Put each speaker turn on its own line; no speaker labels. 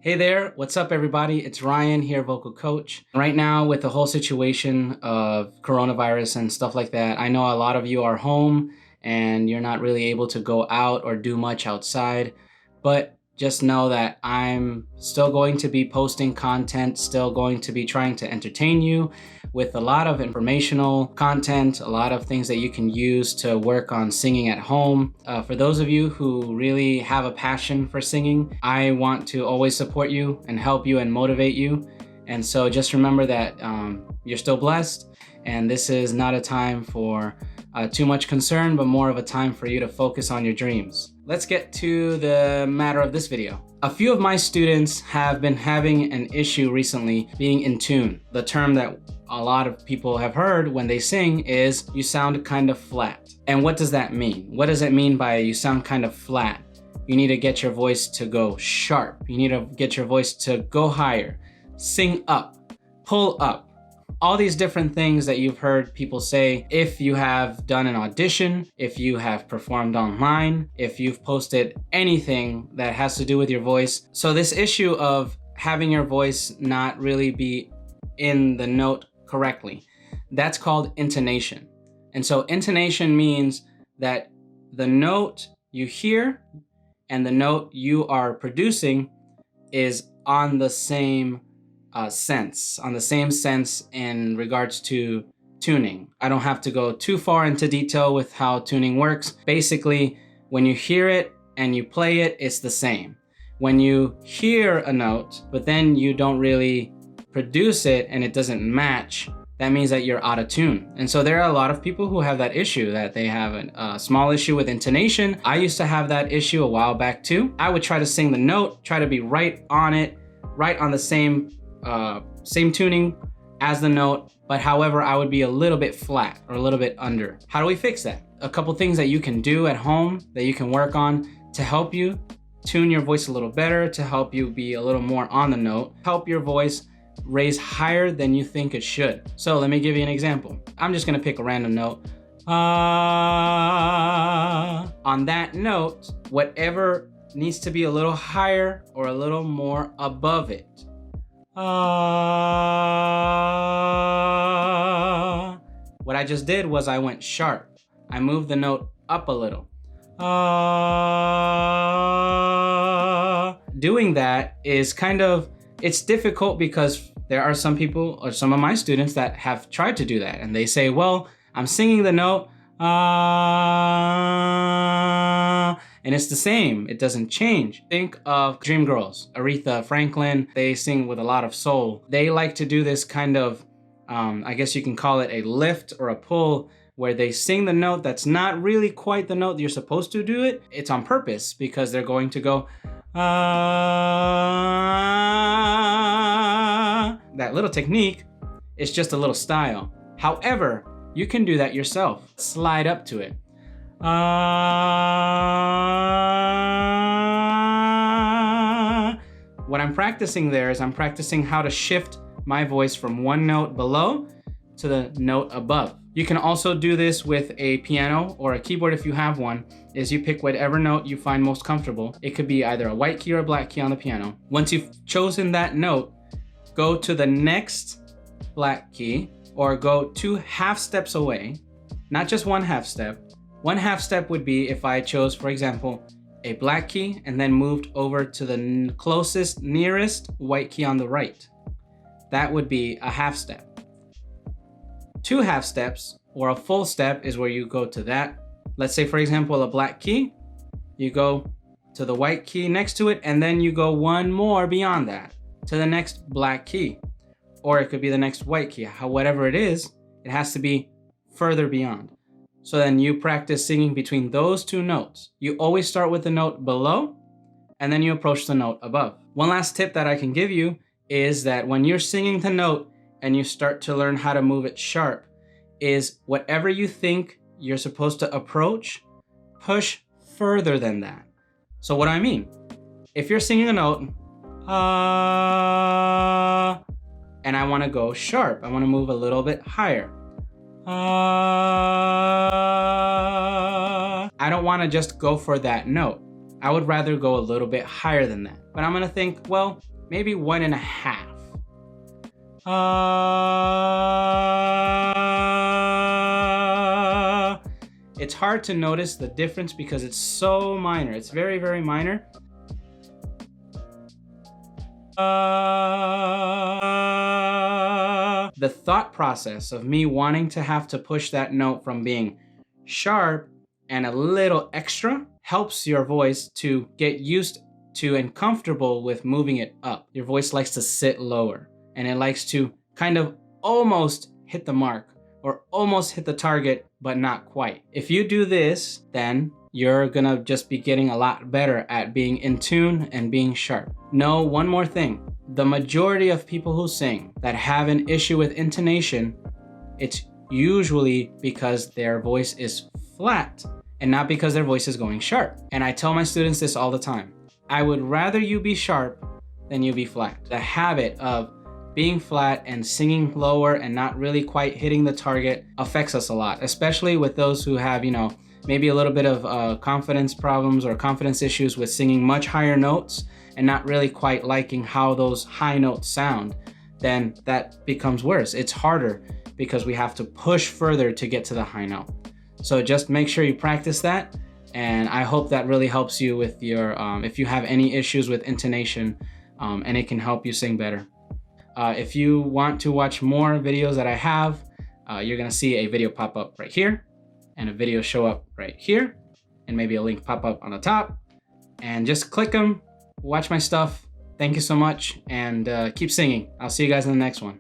Hey there, what's up everybody? It's Ryan here, vocal coach. Right now with the whole situation of coronavirus and stuff like that, I know a lot of you are home and you're not really able to go out or do much outside, but just know that I'm still going to be posting content, still going to be trying to entertain you with a lot of informational content, a lot of things that you can use to work on singing at home. For those of you who really have a passion for singing, I want to always support you and help you and motivate you. And so just remember that you're still blessed, and this is not a time for too much concern, but more of a time for you to focus on your dreams. Let's get to the matter of this video. A few of my students have been having an issue recently being in tune. The term that a lot of people have heard when they sing is you sound kind of flat. And what does that mean? What does it mean by you sound kind of flat? You need to get your voice to go sharp. You need to get your voice to go higher, sing up, pull up. All these different things that you've heard people say if you have done an audition, if you have performed online, if you've posted anything that has to do with your voice. So this issue of having your voice not really be in the note correctly, that's called intonation. And so intonation means that the note you hear and the note you are producing is on the same sense in regards to tuning. I don't have to go too far into detail with how tuning works. Basically, when you hear it and you play it, it's the same. When you hear a note, but then you don't really produce it and it doesn't match, that means that you're out of tune. And so there are a lot of people who have that issue, that they have a small issue with intonation. I used to have that issue a while back too. I would try to sing the note, try to be right on it, right on the same tuning as the note, but however, I would be a little bit flat or a little bit under. How do we fix that? A couple things that you can do at home that you can work on to help you tune your voice a little better, to help you be a little more on the note, help your voice raise higher than you think it should. So let me give you an example. I'm just gonna pick a random note. On that note, whatever needs to be a little higher or a little more above it. What I just did was I went sharp. I moved the note up a little. Doing that is it's difficult because there are some people or some of my students that have tried to do that, and they say, well, I'm singing the note, and it's the same, it doesn't change. Think of Dream Girls, Aretha Franklin. They sing with a lot of soul. They like to do this kind of, I guess you can call it a lift or a pull, where they sing the note that's not really quite the note you're supposed to do it. It's on purpose because they're going to go, that little technique is just a little style. However, you can do that yourself. Slide up to it. What I'm practicing there is I'm practicing how to shift my voice from one note below to the note above. You can also do this with a piano or a keyboard if you have one, is you pick whatever note you find most comfortable. It could be either a white key or a black key on the piano. Once you've chosen that note, go to the next black key or go 2 half steps away, not just 1 half step. 1 half step would be if I chose, for example, a black key and then moved over to the closest, nearest white key on the right. That would be a half step. 2 half steps or a full step is where you go to that. Let's say, for example, a black key, you go to the white key next to it, and then you go 1 more beyond that to the next black key, or it could be the next white key. Whatever it is, it has to be further beyond. So then you practice singing between those 2 notes. You always start with the note below, and then you approach the note above. One last tip that I can give you is that when you're singing the note and you start to learn how to move it sharp, is whatever you think you're supposed to approach, push further than that. So what do I mean? If you're singing a note, and I wanna go sharp, I wanna move a little bit higher. I don't wanna just go for that note. I would rather go a little bit higher than that. But I'm gonna think, well, maybe 1.5. It's hard to notice the difference because it's so minor. It's very, very minor. The thought process of me wanting to have to push that note from being sharp and a little extra helps your voice to get used to and comfortable with moving it up. Your voice likes to sit lower and it likes to kind of almost hit the mark or almost hit the target, but not quite. If you do this, then you're gonna just be getting a lot better at being in tune and being sharp. Know one more thing. The majority of people who sing that have an issue with intonation, it's usually because their voice is flat and not because their voice is going sharp. And I tell my students this all the time. I would rather you be sharp than you be flat. The habit of being flat and singing lower and not really quite hitting the target affects us a lot, especially with those who have, maybe a little bit of confidence problems or confidence issues with singing much higher notes and not really quite liking how those high notes sound. Then that becomes worse. It's harder because we have to push further to get to the high note. So just make sure you practice that. And I hope that really helps you with your, if you have any issues with intonation, and it can help you sing better. If you want to watch more videos that I have, you're gonna see a video pop up right here and a video show up right here and maybe a link pop up on the top, and just click them, watch my stuff. Thank you so much, and keep singing. I'll see you guys in the next one.